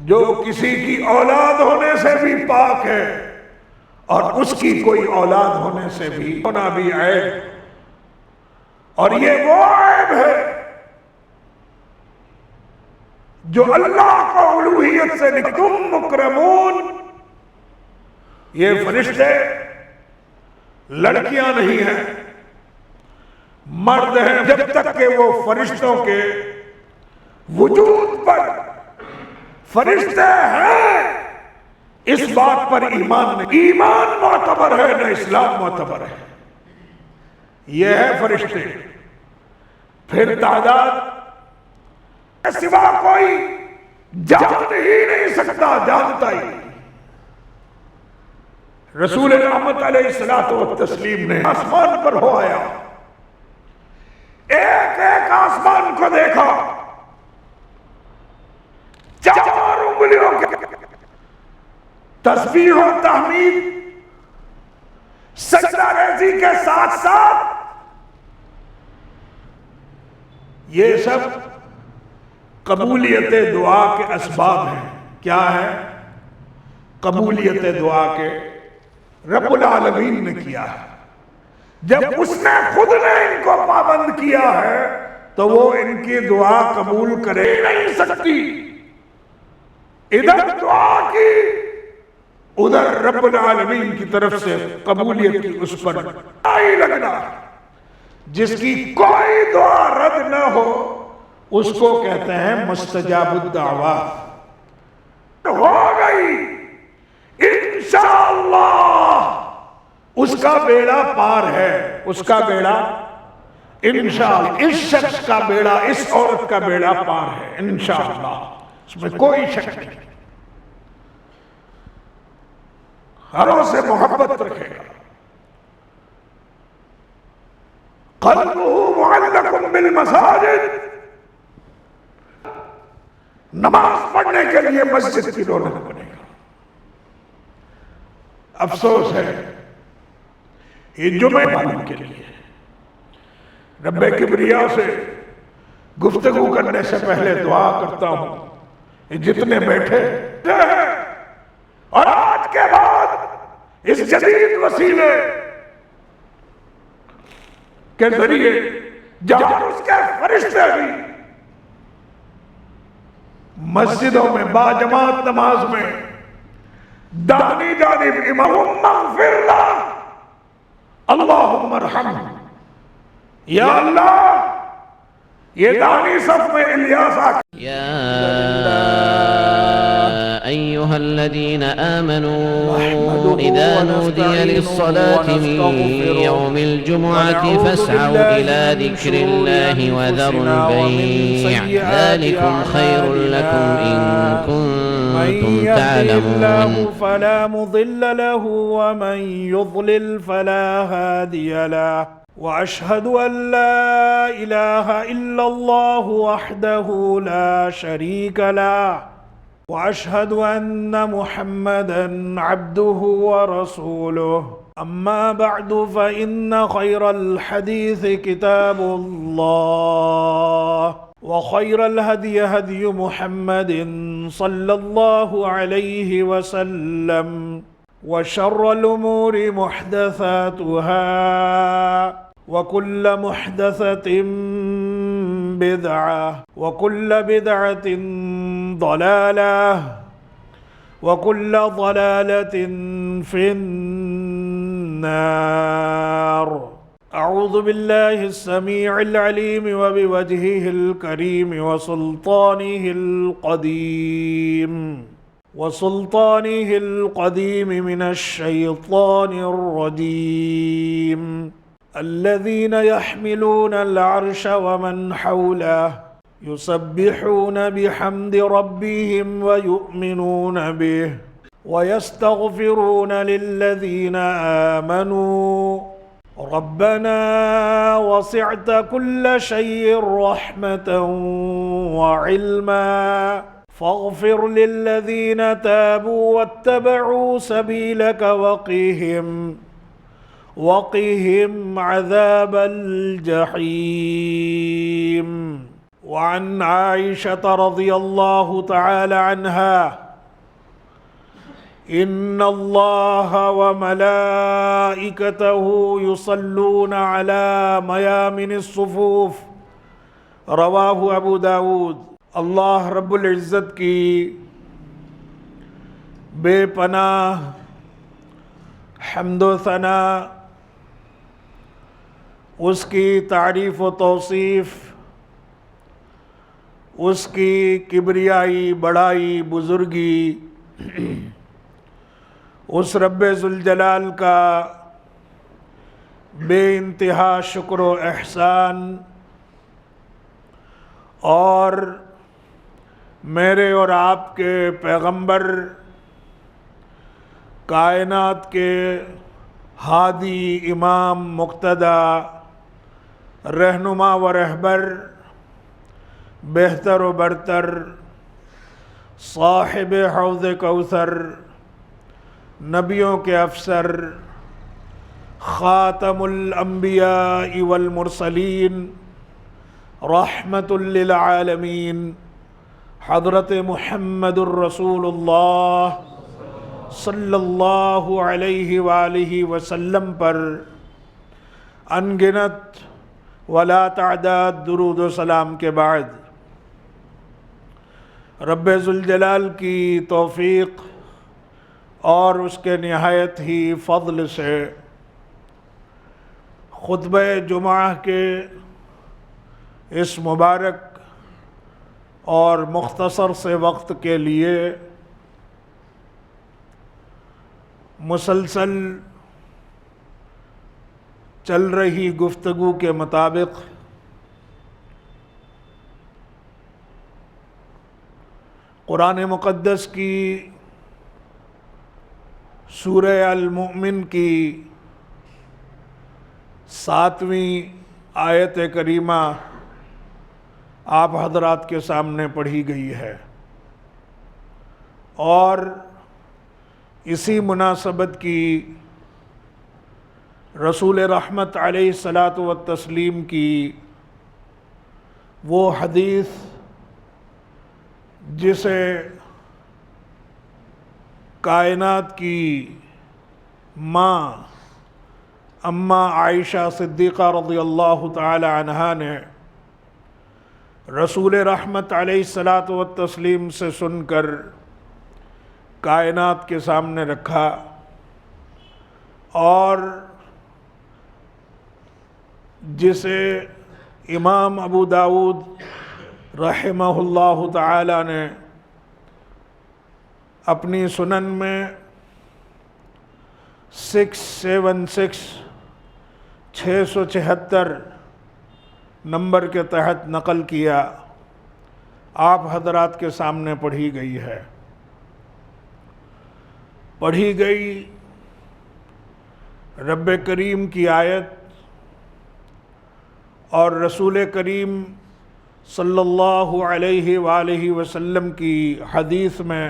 جو کسی کی اولاد ہونے سے بھی پاک ہے اور اس کی کوئی اولاد ہونے سے بھی ہونا بھی عیب، اور یہ وہ عیب ہے جو اللہ کو الوہیت سے تم مکرمون، یہ فرشتے لڑکیاں نہیں ہیں، مرد ہیں، جب تک کہ وہ فرشتوں کے وجود پر فرشتے ہیں اس بات پر ایمان نہیں، ایمان معتبر ہے نہ اسلام معتبر ہے، یہ ہے فرشتے۔ پھر تعداد سوا کوئی جان ہی نہیں سکتا، جانتا ہی۔ رسول رحمت علیہ الصلوۃ والتسلیم نے آسمان پر ہو آیا، ایک ایک آسمان کو دیکھا، 4 انگلیوں کے تسبیح و تحمید سجدہ ریزی کے ساتھ ساتھ یہ سب قبولیت دعا کے اسباب ہیں۔ کیا ہے؟ قبولیت دعا کے رب العالمین نے کیا ہے۔ جب اس نے خود نے ان کو پابند کیا ہے تو وہ ان کی دعا قبول کرے نہیں سکتی۔ ادھر دعا کی، ادھر رب العالمین کی طرف سے قبولیت کی اس پر آئی لگنا۔ جس کی کوئی دعا رد نہ ہو اس کو کہتے ہیں مستجاب الدعوات۔ ہو گئی انشاءاللہ، اس کا بیڑا پار ہے، اس کا بیڑا انشاءاللہ، اس شخص کا بیڑا، اس عورت کا بیڑا پار ہے انشاءاللہ، اس میں کوئی شک نہیں۔ ہروں سے محبت رکھے گا، قلبہ معلق بالمساجد، نماز پڑھنے کے لیے مسجد کی رونق بنے گا۔ افسوس ہے یہ جمعہ والوں کے لیے، رب کبریا سے گفتگو کرنے سے پہلے دعا کرتا ہوں یہ جتنے بیٹھے ہیں اور آج کے بعد اس جدید وسیلے کے ذریعے جہاں اس کے فرشتے بھی مسجدوں میں باجماعت نماز میں دانی جانب امام اغفر لہ، اللہم ارحم، یا اللہ یہ دانی صف میں الیاس آکے یا أيها الذين آمنوا إذا نودي للصلاة من يوم الجمعة فاسعوا إلى ذكر الله وذروا البيع ذلكم خير لكم إن كنتم تعلمون فلا مضل له ومن يضلل فلا هادي له وأشهد أن لا إله إلا الله وحده لا شريك له وأشهد أن محمدًا عبده ورسوله أما بعد فإن خير الحديث كتاب الله وخير الهدي هدي محمد صلى الله عليه وسلم وشر الأمور محدثاتها وكل محدثة بدعة وكل بدعة ضلالة وكل ضلالة في النار أعوذ بالله السميع العليم وبوجهه الكريم وسلطانه القديم من الشيطان الرجيم الذين يحملون العرش ومن حوله يسبحون بحمد ربهم ويؤمنون به ويستغفرون للذين آمنوا ربنا وسعت كل شيء رحمة وعلما فاغفر للذين تابوا واتبعوا سبيلك وقهم عذاب الجحيم وعن عائشة رضي الله تعالى عنها إن الله وملائكته يصلون على ميامن الصفوف رواہ ابو داود۔ اللہ رب العزت کی بے پناہ حمد و ثنا، اس کی تعریف و توصیف، اس کی کبریائی، بڑائی، بزرگی، اس رب ذوالجلال کا بے انتہا شکر و احسان، اور میرے اور آپ کے پیغمبر، کائنات کے ہادی، امام، مقتدی، رہنما و رہبر، بہتر و برتر، صاحب حوض کوثر، نبیوں کے افسر، خاتم الانبیاء والمرسلین، رحمت للعالمین، حضرت محمد الرسول اللہ صلی اللہ علیہ وآلہ وسلم پر انگنت ولا تعداد درود و سلام کے بعد، رب ذوالجلال کی توفیق اور اس کے نہایت ہی فضل سے خطبہ جمعہ کے اس مبارک اور مختصر سے وقت کے لیے مسلسل چل رہی گفتگو کے مطابق قرآن مقدس کی سورہ المؤمن کی 7ویں آیت کریمہ آپ حضرات کے سامنے پڑھی گئی ہے، اور اسی مناسبت کی رسول رحمت علیہ الصلاۃ والتسلیم کی وہ حدیث جسے کائنات کی ماں اماں عائشہ صدیقہ رضی اللہ تعالی عنہا نے رسول رحمت علیہ الصلاۃ والتسلیم سے سن کر کائنات کے سامنے رکھا، اور جسے امام ابو داود رحمہ اللہ تعالی نے اپنی سنن میں 676 نمبر کے تحت نقل کیا، آپ حضرات کے سامنے پڑھی گئی ہے۔ پڑھی گئی رب کریم کی آیت اور رسول کریم صلی اللہ علیہ وآلہ وسلم کی حدیث میں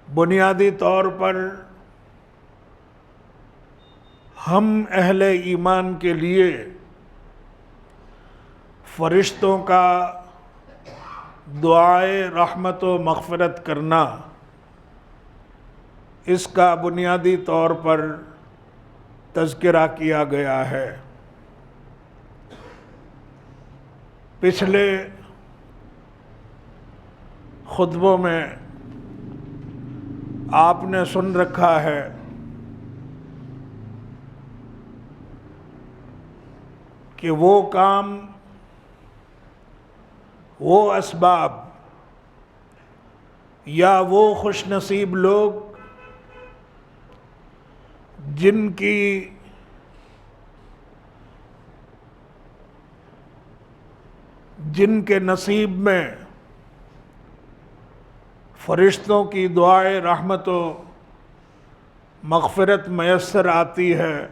بنیادی طور پر ہم اہل ایمان کے لیے فرشتوں کا دعائے رحمت و مغفرت کرنا، اس کا بنیادی طور پر تذکرہ کیا گیا ہے۔ پچھلے خطبوں میں آپ نے سن رکھا ہے کہ وہ کام، وہ اسباب یا وہ خوش نصیب لوگ جن کے نصیب میں فرشتوں کی دعائے رحمت و مغفرت میسر آتی ہے،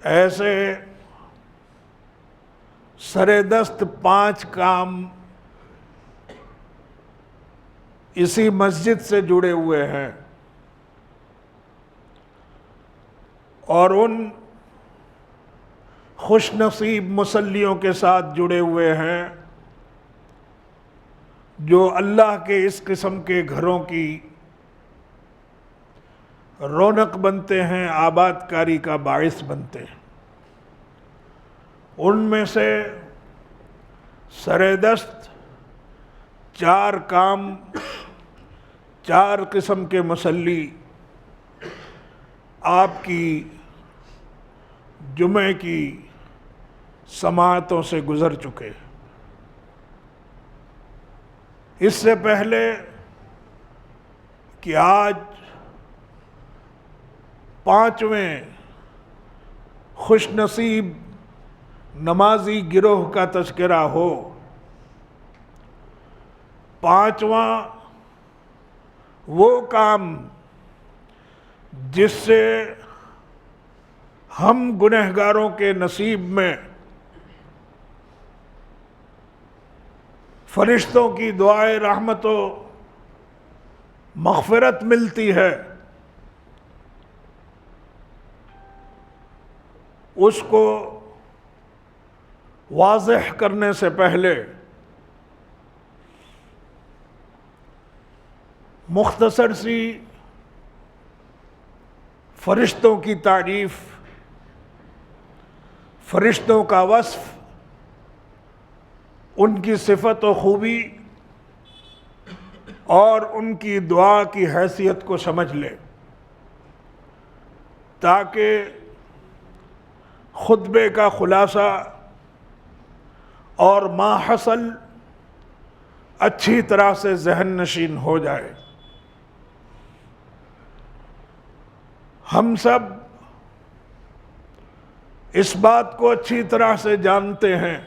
ایسے سرے دست 5 کام اسی مسجد سے جڑے ہوئے ہیں، اور ان خوش نصیب مصلیوں کے ساتھ جڑے ہوئے ہیں جو اللہ کے اس قسم کے گھروں کی رونق بنتے ہیں، آباد کاری کا باعث بنتے ہیں۔ ان میں سے سرے دست 4 کام، 4 قسم کے مصلی آپ کی جمعے کی سماعتوں سے گزر چکے۔ اس سے پہلے کہ آج 5ویں خوش نصیب نمازی گروہ کا تذکرہ ہو، 5واں وہ کام جس سے ہم گنہگاروں کے نصیب میں فرشتوں کی دعائے رحمت و مغفرت ملتی ہے، اس کو واضح کرنے سے پہلے مختصر سی فرشتوں کی تعریف، فرشتوں کا وصف، ان کی صفت و خوبی اور ان کی دعا کی حیثیت کو سمجھ لے، تاکہ خطبے کا خلاصہ اور ما حصل اچھی طرح سے ذہن نشین ہو جائے۔ ہم سب اس بات کو اچھی طرح سے جانتے ہیں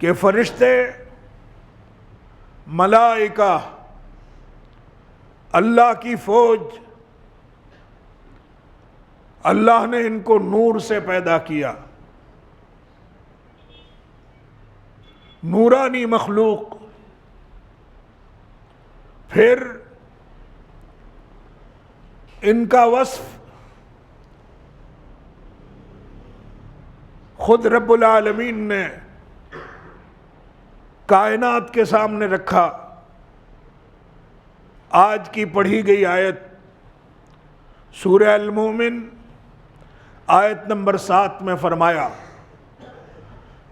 کہ فرشتے، ملائکہ، اللہ کی فوج، اللہ نے ان کو نور سے پیدا کیا، نورانی مخلوق۔ پھر ان کا وصف خود رب العالمین نے کائنات کے سامنے رکھا۔ آج کی پڑھی گئی آیت سورہ المومن آیت نمبر 7 میں فرمایا،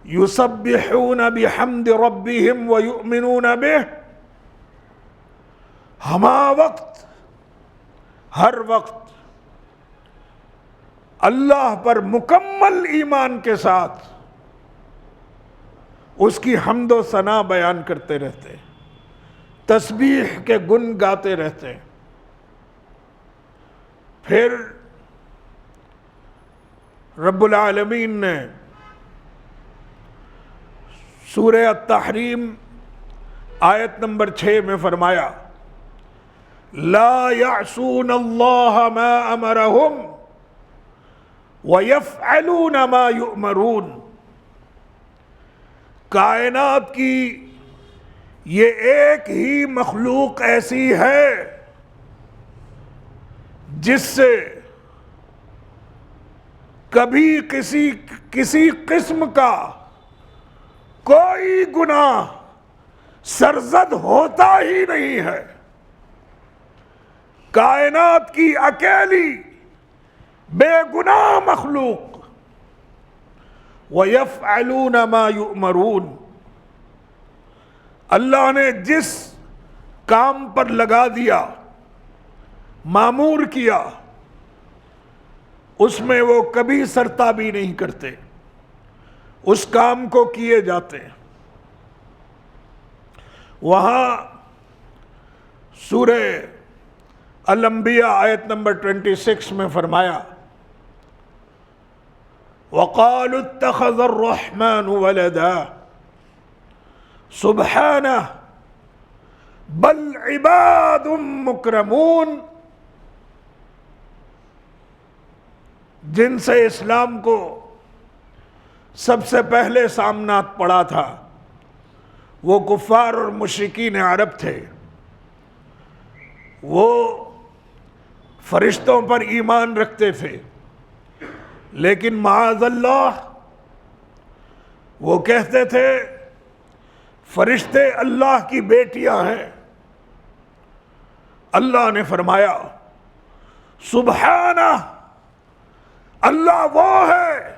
یسبحون بحمد ربہم ویؤمنون بہ، ہما وقت، ہر وقت اللہ پر مکمل ایمان کے ساتھ اس کی حمد و ثنا بیان کرتے رہتے، تسبیح کے گن گاتے رہتے۔ پھر رب العالمین نے سورہ التحریم آیت نمبر 6 میں فرمایا، لا یعصون اللہ ما امرہم وَيَفْعَلُونَ مَا يُؤْمَرُونَ۔ کائنات کی یہ ایک ہی مخلوق ایسی ہے جس سے کبھی کسی قسم کا کوئی گناہ سرزد ہوتا ہی نہیں ہے۔ کائنات کی اکیلی بے گناہ مخلوق، وَيَفْعَلُونَ مَا يُؤْمَرُونَ، اللہ نے جس کام پر لگا دیا، مامور کیا، اس میں وہ کبھی سرتابی نہیں کرتے، اس کام کو کیے جاتے ہیں۔ وہاں سورہ الانبیاء آیت نمبر 26 میں فرمایا، وَقَالُوا اتَّخَذَ الرَّحْمَنُ وَلَدًا سُبْحَانَهُ بَلْ عِبَادٌ مُكْرَمُونَ۔ جن سے اسلام کو سب سے پہلے سامنا پڑا تھا وہ کفار اور مشرکین عرب تھے۔ وہ فرشتوں پر ایمان رکھتے تھے، لیکن معاذ اللہ وہ کہتے تھے فرشتے اللہ کی بیٹیاں ہیں. اللہ نے فرمایا سبحانہ، اللہ وہ ہے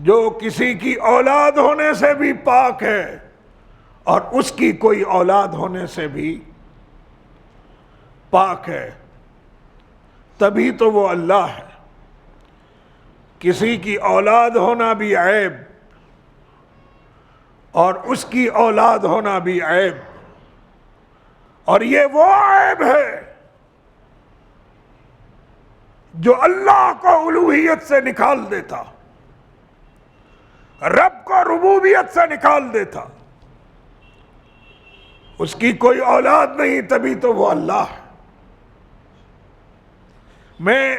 جو کسی کی اولاد ہونے سے بھی پاک ہے اور اس کی کوئی اولاد ہونے سے بھی پاک ہے. تبھی تو وہ اللہ ہے. کسی کی اولاد ہونا بھی عیب اور اس کی اولاد ہونا بھی عیب، اور یہ وہ عیب ہے جو اللہ کو الوہیت سے نکال دیتا، رب کو ربوبیت سے نکال دیتا. اس کی کوئی اولاد نہیں، تبھی تو وہ اللہ ہے. میں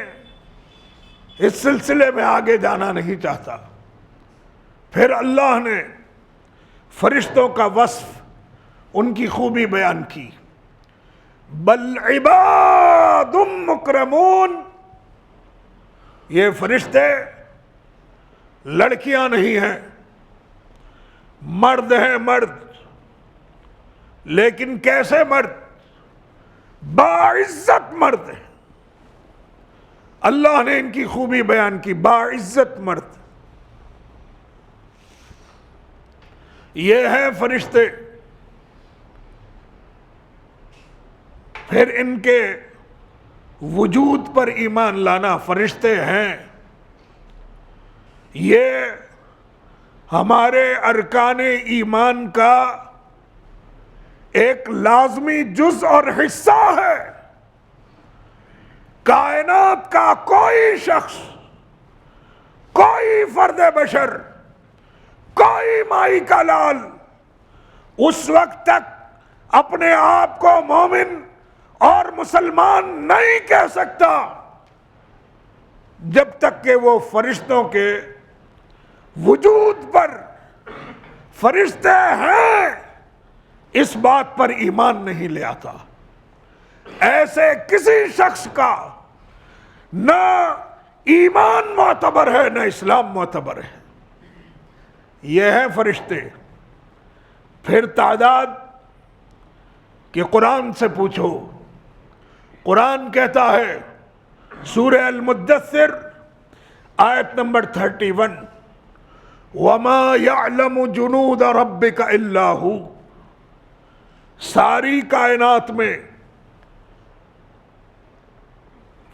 اس سلسلے میں آگے جانا نہیں چاہتا. پھر اللہ نے فرشتوں کا وصف، ان کی خوبی بیان کی. بل عباد مکرمون، یہ فرشتے لڑکیاں نہیں ہیں، مرد ہیں، مرد. لیکن کیسے مرد؟ باعزت مرد ہیں. اللہ نے ان کی خوبی بیان کی، باعزت مرد. یہ ہیں فرشتے. پھر ان کے وجود پر ایمان لانا. فرشتے ہیں، یہ ہمارے ارکان ایمان کا ایک لازمی جز اور حصہ ہے. کائنات کا کوئی شخص، کوئی فرد بشر، کوئی مائی کا لال اس وقت تک اپنے آپ کو مومن اور مسلمان نہیں کہہ سکتا جب تک کہ وہ فرشتوں کے وجود پر، فرشتے ہیں اس بات پر ایمان نہیں لے آتا. ایسے کسی شخص کا نہ ایمان معتبر ہے نہ اسلام معتبر ہے. یہ ہیں فرشتے. پھر تعداد کہ قرآن سے پوچھو. قرآن کہتا ہے سورہ المدثر آیت نمبر 31، وَمَا يَعْلَمُ جُنُودَ رَبِّكَ إِلَّا هُ. ساری کائنات میں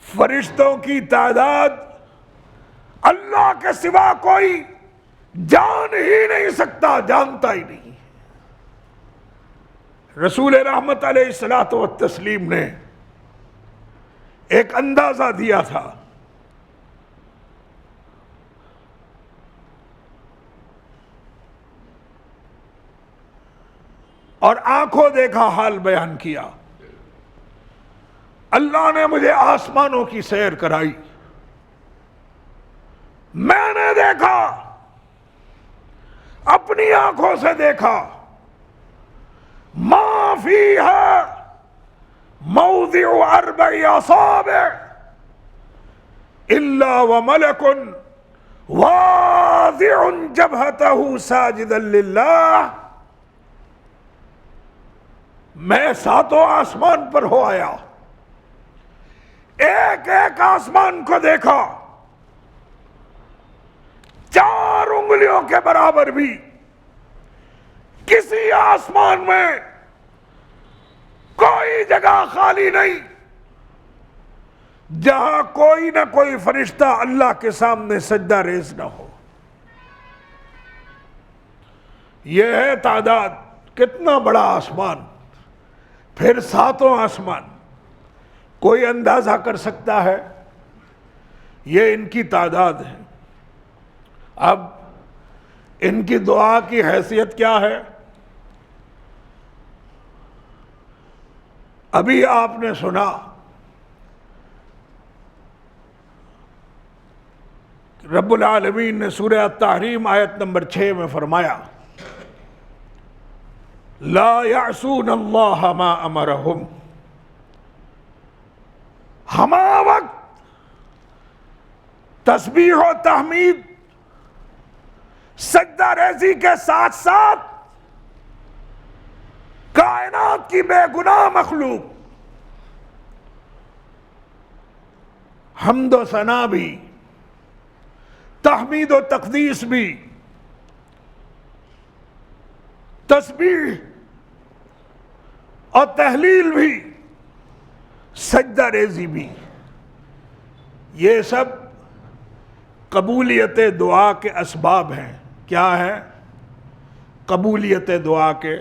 فرشتوں کی تعداد اللہ کے سوا کوئی جان ہی نہیں سکتا، جانتا ہی نہیں. رسول رحمت علیہ الصلوۃ والتسلیم نے ایک اندازہ دیا تھا. اور آنکھوں دیکھا حال بیان کیا. اللہ نے مجھے آسمانوں کی سیر کرائی، میں نے دیکھا، اپنی آنکھوں سے دیکھا. ما فیہا موضع 4 اصابع الا وملک واضع جبہتہ ساجدا للہ. میں 7 آسمان پر ہو آیا، ایک ایک آسمان کو دیکھا، 4 انگلیوں کے برابر بھی کسی آسمان میں کوئی جگہ خالی نہیں جہاں کوئی نہ کوئی فرشتہ اللہ کے سامنے سجدہ ریز نہ ہو. یہ ہے تعداد. کتنا بڑا آسمان. پھر 7 آسمان. کوئی اندازہ کر سکتا ہے؟ یہ ان کی تعداد ہے. اب ان کی دعا کی حیثیت کیا ہے؟ ابھی آپ نے سنا رب العالمین نے سورہ التحریم آیت نمبر 6 میں فرمایا لا یعصون اللہ ما امرہم. ہما وقت تسبیح و تحمید سجدہ ریزی کے ساتھ ساتھ کائنات کی بے گناہ مخلوق حمد و ثنا بھی، تحمید و تقدیس بھی، تسبیح اور تحلیل بھی، سجدہ ریزی بھی، یہ سب قبولیت دعا کے اسباب ہیں۔ کیا ہیں؟ قبولیت دعا کے۔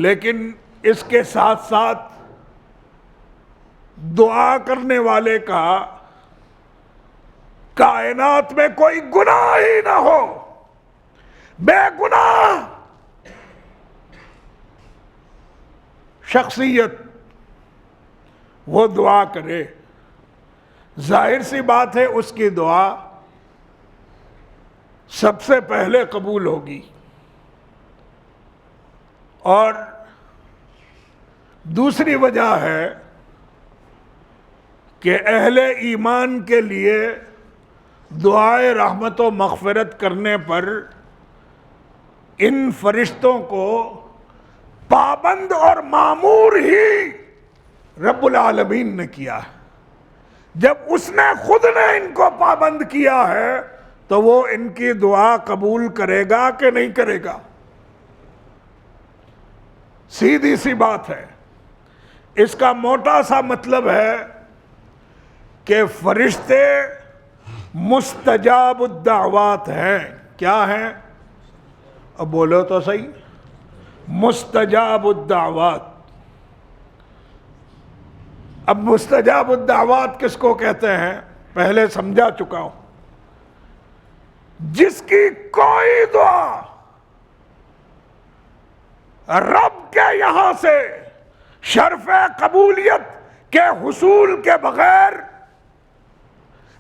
لیکن اس کے ساتھ ساتھ دعا کرنے والے کا کائنات میں کوئی گناہ ہی نہ ہو، بے گناہ شخصیت وہ دعا کرے، ظاہر سی بات ہے اس کی دعا سب سے پہلے قبول ہوگی۔ اور دوسری وجہ ہے کہ اہل ایمان کے لیے دعائے رحمت و مغفرت کرنے پر ان فرشتوں کو پابند اور مامور ہی رب العالمین نے کیا ہے۔ جب اس نے خود نے ان کو پابند کیا ہے تو وہ ان کی دعا قبول کرے گا کہ نہیں کرے گا؟ سیدھی سی بات ہے۔ اس کا موٹا سا مطلب ہے کہ فرشتے مستجاب الدعوات ہیں۔ کیا ہیں؟ اب بولو تو صحیح، مستجاب الدعوات۔ اب مستجاب الدعوات کس کو کہتے ہیں؟ پہلے سمجھا چکا ہوں۔ جس کی کوئی دعا رب کے یہاں سے شرف قبولیت کے حصول کے بغیر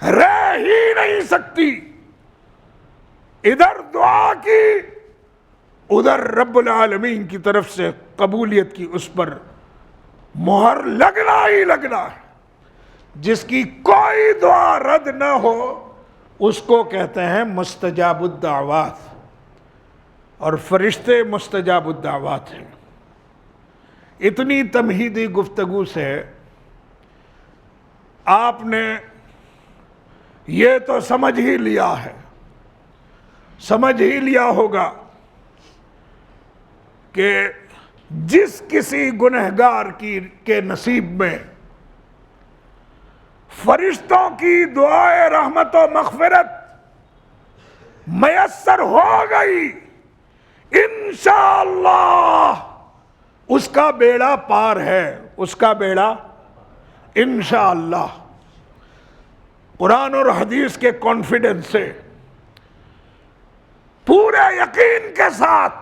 رہ ہی نہیں سکتی، ادھر دعا کی ادھر رب العالمین کی طرف سے قبولیت کی اس پر مہر لگنا ہی لگنا ہے۔ جس کی کوئی دعا رد نہ ہو اس کو کہتے ہیں مستجاب الدعوات، اور فرشتے مستجاب الدعوات ہیں۔ اتنی تمہیدی گفتگو سے آپ نے یہ تو سمجھ ہی لیا ہے، سمجھ ہی لیا ہوگا کہ جس کسی گنہگار کے نصیب میں فرشتوں کی دعائے رحمت و مغفرت میسر ہو گئی، انشاءاللہ اس کا بیڑا پار ہے، اس کا بیڑا انشاءاللہ قرآن اور حدیث کے کانفیڈنس سے پورے یقین کے ساتھ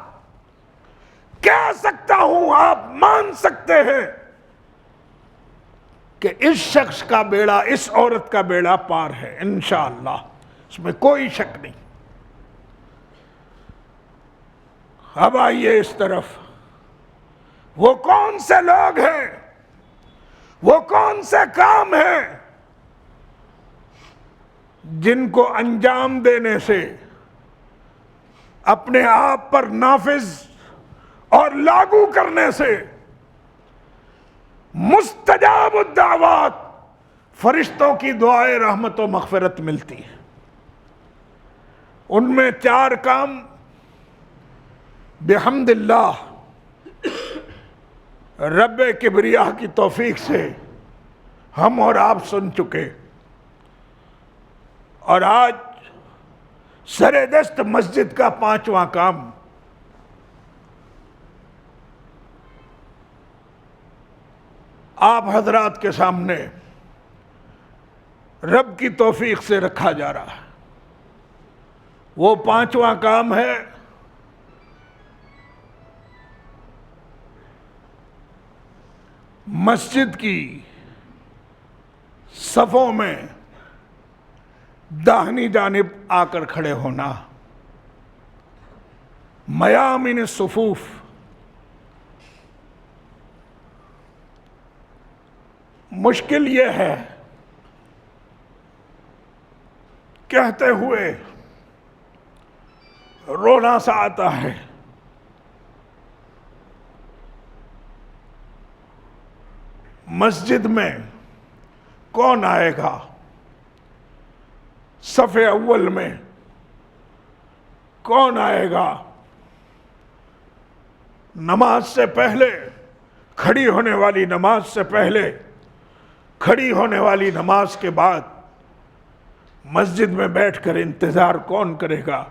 کہہ سکتا ہوں، آپ مان سکتے ہیں کہ اس شخص کا بیڑا، اس عورت کا بیڑا پار ہے انشاءاللہ، اس میں کوئی شک نہیں۔ اب آئیے اس طرف، وہ کون سے لوگ ہیں، وہ کون سے کام ہیں جن کو انجام دینے سے اپنے آپ پر نافذ اور لاگو کرنے سے مستجاب الدعوات فرشتوں کی دعائے رحمت و مغفرت ملتی ہے۔ ان میں 4 کام بحمد اللہ رب کبریاء کی توفیق سے ہم اور آپ سن چکے، اور آج سر دست مسجد کا 5واں کام آپ حضرات کے سامنے رب کی توفیق سے رکھا جا رہا ہے۔ وہ 5واں کام ہے مسجد کی صفوں میں داہنی جانب آ کر کھڑے ہونا، میامن الصفوف۔ مشکل یہ ہے کہتے ہوئے رونا سا آتا ہے. مسجد میں کون آئے گا؟ صف اول میں کون آئے گا؟ نماز سے پہلے کھڑی ہونے والی نماز سے پہلے، کھڑی ہونے والی نماز کے بعد مسجد میں بیٹھ کر انتظار کون کرے گا؟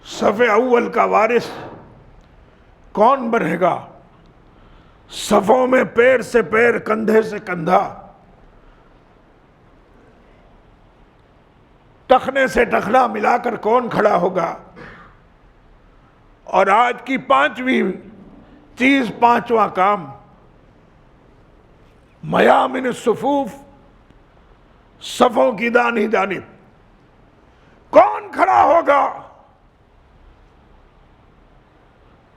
صف اول کا وارث کون بنے گا؟ صفوں میں پیر سے پیر، کندھے سے کندھا، ٹخنے سے ٹخنا ملا کر کون کھڑا ہوگا؟ اور آج کی 5ویں چیز، 5واں کام، میامن الصفوف، صفوں کی دانی جانب کون کھڑا ہوگا؟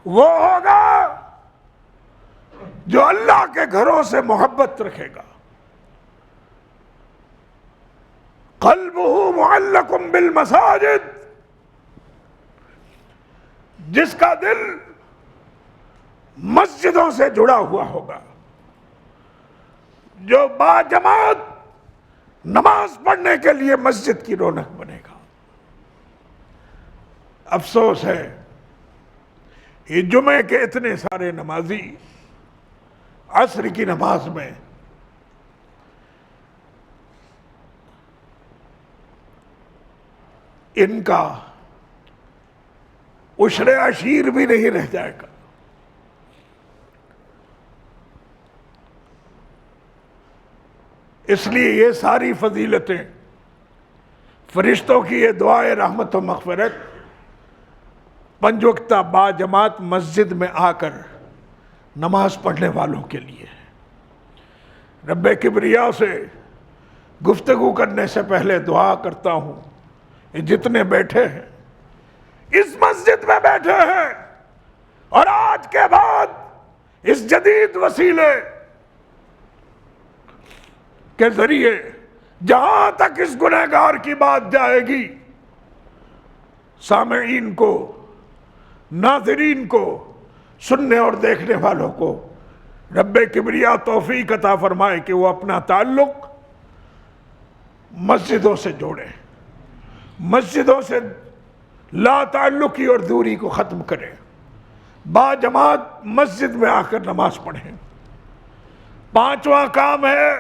وہ ہوگا جو اللہ کے گھروں سے محبت رکھے گا. قلبہ معلق بالمساجد، جس کا دل مسجدوں سے جڑا ہوا ہوگا، جو باجماعت نماز پڑھنے کے لیے مسجد کی رونق بنے گا. افسوس ہے یہ جمعے کے اتنے سارے نمازی عصر کی نماز میں ان کا عشر عشیر بھی نہیں رہ جائے گا. اس لیے یہ ساری فضیلتیں، فرشتوں کی یہ دعائے رحمت و مغفرت، 5 وقتہ باجماعت مسجد میں آ کر نماز پڑھنے والوں کے لیے. رب کبریا سے گفتگو کرنے سے پہلے دعا کرتا ہوں، یہ جتنے بیٹھے ہیں اس مسجد میں بیٹھے ہیں اور آج کے بعد اس جدید وسیلے کے ذریعے جہاں تک اس گنہگار کی بات جائے گی، سامعین کو، ناظرین کو، سننے اور دیکھنے والوں کو رب کبریا توفیق عطا فرمائے کہ وہ اپنا تعلق مسجدوں سے جوڑے، مسجدوں سے لا تعلقی اور دوری کو ختم کرے، باجماعت مسجد میں آ کر نماز پڑھیں. 5واں کام ہے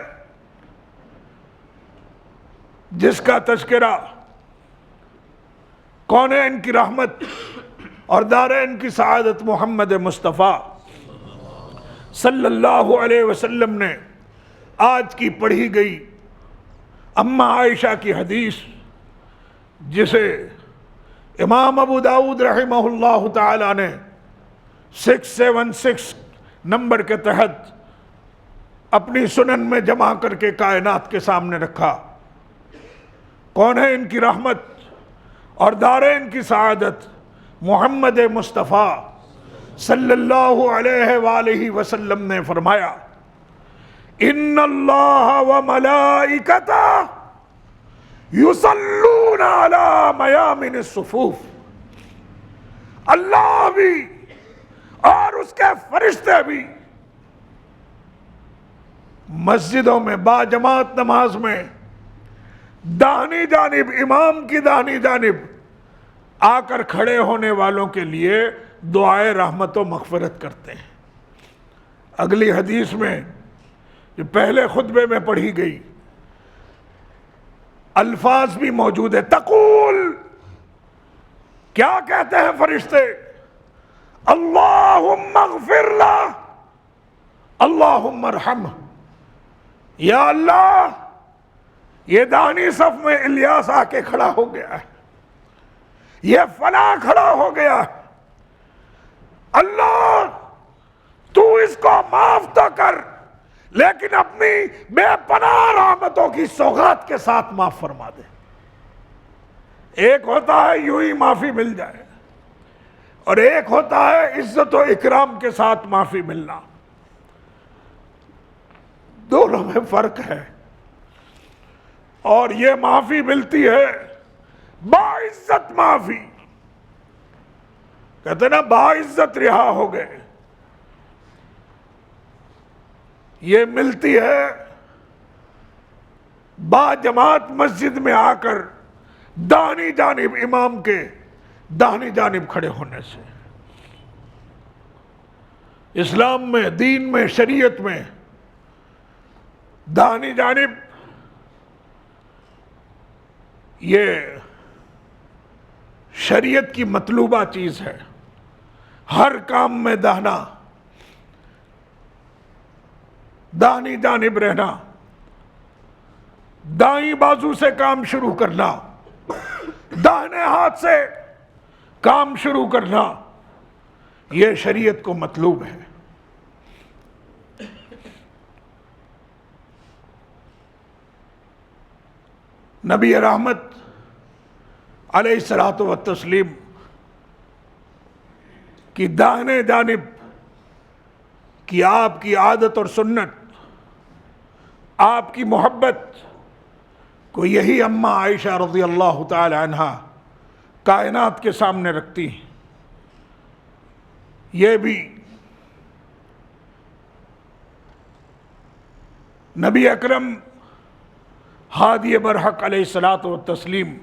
جس کا تذکرہ کونین کی رحمت اور دارین کی سعادت محمد مصطفیٰ صلی اللہ علیہ وسلم نے آج کی پڑھی گئی اماں عائشہ کی حدیث، جسے امام ابو داؤد رحمہ اللہ تعالی نے 676 نمبر کے تحت اپنی سنن میں جمع کر کے کائنات کے سامنے رکھا. کون ہے ان کی رحمت اور دارین کی سعادت؟ محمد مصطفیٰ صلی اللہ علیہ وآلہ وسلم نے فرمایا، ان اللہ و ملائکتہ یصلون علی میامن الصفوف. اللہ بھی اور اس کے فرشتے بھی مسجدوں میں باجماعت نماز میں داہنی جانب، امام کی داہنی جانب آ کر کھڑے ہونے والوں کے لیے دعائے رحمت و مغفرت کرتے ہیں. اگلی حدیث میں جو پہلے خطبے میں پڑھی گئی الفاظ بھی موجود ہے. تقول، کیا کہتے ہیں فرشتے؟ اللہم اغفر لہ، اللہم ارحمہ. یا اللہ، یہ دانی صف میں الیاس آ کے کھڑا ہو گیا ہے، یہ فلاں کھڑا ہو گیا ہے، اللہ تو اس کو معاف تو کر، لیکن اپنی بے پناہ رحمتوں کی سوغات کے ساتھ معاف فرما دے. ایک ہوتا ہے یوں ہی معافی مل جائے، اور ایک ہوتا ہے عزت و اکرام کے ساتھ معافی ملنا. دونوں میں فرق ہے. اور یہ معافی ملتی ہے باعزت معافی، کہتے ہیں نا باعزت رہا ہو گئے، یہ ملتی ہے با جماعت مسجد میں آ کر داہنی جانب امام کے داہنی جانب کھڑے ہونے سے۔ اسلام میں، دین میں، شریعت میں داہنی جانب یہ شریعت کی مطلوبہ چیز ہے، ہر کام میں داہنی جانب رہنا، دائیں بازو سے کام شروع کرنا، داہنے ہاتھ سے کام شروع کرنا، یہ شریعت کو مطلوب ہے۔ نبی رحمت علیہ الصلوۃ والتسلیم کی داہنے جانب کی آپ کی عادت اور سنت، آپ کی محبت کو یہی اماں عائشہ رضی اللہ تعالی عنہا کائنات کے سامنے رکھتی ہیں۔ یہ بھی نبی اکرم ہادی برحق علیہ الصلوۃ والتسلیم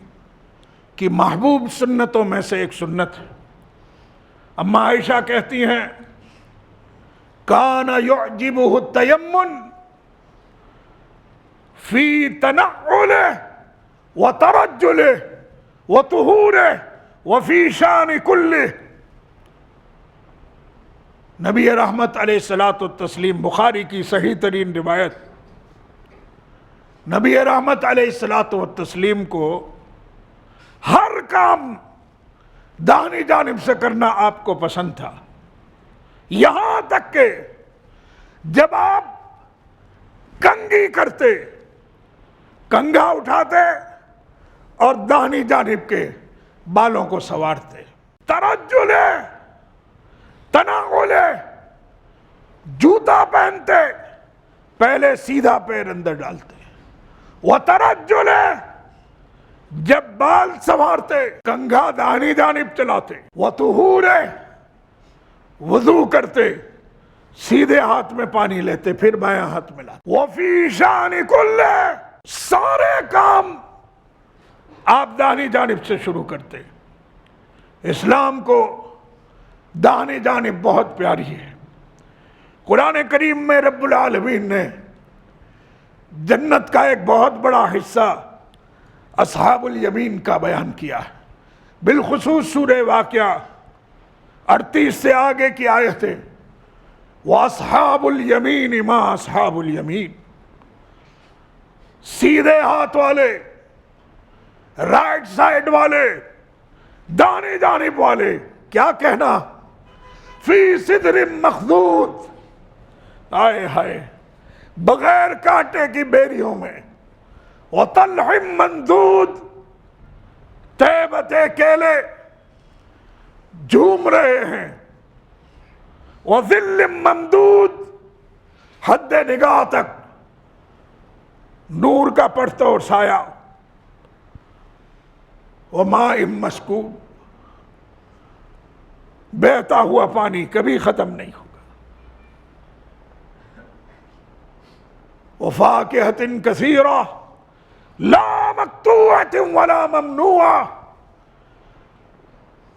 کی محبوب سنتوں میں سے ایک سنت ہے۔ اماں عائشہ کہتی ہیں کان یعجبہ التیمن فی تنعلہ وترجلہ وطہورہ وفی شان کلہ۔ نبی رحمت علیہ الصلوۃ والتسلیم، بخاری کی صحیح ترین روایت، نبی رحمت علیہ الصلوۃ والتسلیم کو ہر کام داہنی جانب سے کرنا آپ کو پسند تھا، یہاں تک کہ جب آپ کنگھی کرتے، کنگھا اٹھاتے اور داہنی جانب کے بالوں کو سنوارتے، ترجل تناول، جوتا پہنتے پہلے سیدھا پیر اندر ڈالتے، وترجل جب بال سنوارتے کنگھا داہنی جانب چلاتے، وطہور وضو کرتے سیدھے ہاتھ میں پانی لیتے پھر بایاں ہاتھ میں لاتے، وفی شان کل سارے کام آپ داہنی جانب سے شروع کرتے۔ اسلام کو داہنی جانب بہت پیاری ہے۔ قرآن کریم میں رب العالمین نے جنت کا ایک بہت بڑا حصہ اصحاب الیمین کا بیان کیا ہے، بالخصوص سورہ واقعہ 38 سے آگے کی آیتیں، وَأَصْحَابُ الْيَمِينِ مَا أَصْحَابُ الْيَمِينِ، سیدھے ہاتھ والے، رائٹ سائڈ والے، داہنی جانب والے، کیا کہنا، فی سدر مخضود، آئے ہائے، بغیر کانٹے کی بیریوں میں، وطلح مندود، طیبتے کیلے جھوم رہے ہیں، وظل ممدود، حد نگاہ تک نور کا پرتو اور سایہ، وماء مسکوب، بہتا ہوا پانی کبھی ختم نہیں ہوگا، وفاکہۃ کثیرہ لا مقطوعۃ ولا ممنوعہ،